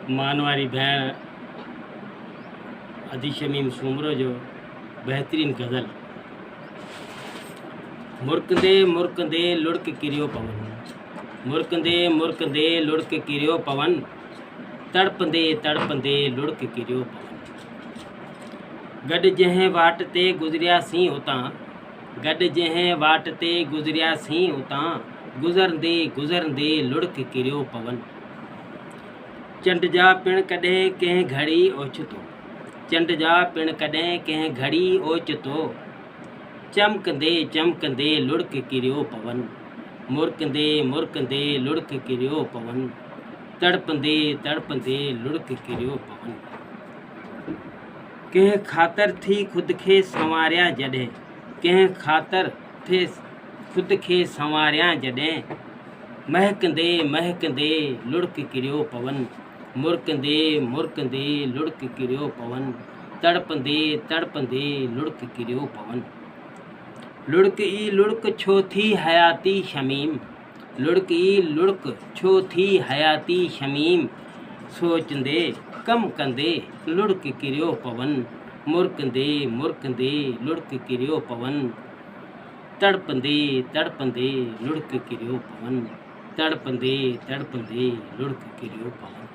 मानवारी भेण अदी शमीम सूमरो जो बेहतरीन गज़ल। मुरकंदे मुरकंदे लुढ़क किरियो पवन, मुरकंदे मुरकंदे लुढ़क किरियो पवन, तड़पंदे तड़पंदे लुढ़क किरियो पवन। गॾ जंहिं वाट ते गुज़रिया सी उतां, गॾ जंहिं वाट ते गुज़रिया सी उतां, गुज़रंदे गुज़रंदे लुढ़क किरियो पवन। चंड जा पिण कॾहिं कंहिं घड़ी ओचितो, चंड जा पिण कॾहिं कंहिं घड़ी ओचितो, चमकंदे चमकंदे लुढ़क किरियो पवन। मुरकंदे मुरकंदे लुढ़क किरियो पवन, तड़पंदे तड़पंदे लुढ़क किरियो पवन। कंहिं ख़ातिर थी ख़ुदि खे संवारिया जॾहिं, कंहिं ख़ातिर थे ख़ुदि खे संवारिया जॾहिं, महकंदे महकंदे लुढ़क किरियो पवन। मुरकंदे मुरकंदे लुढ़क किरियो पवन, तड़पंदे तड़पंदे लुढ़क किरियो पवन। लुढ़क ई लुढ़क छो थी हयाती शमीम, लुढ़क ई लुढ़क छो थी हयाती शमीम, सोचंदे कम कंदे लुढ़क किरियो पवन। मुरकंदे मुरकंदे लुढ़क किरियो पवन, तड़पंदे तड़पंदे लुढ़क किरियो पवन, तड़पंदे तड़पंदे लुढ़क किरियो पवन।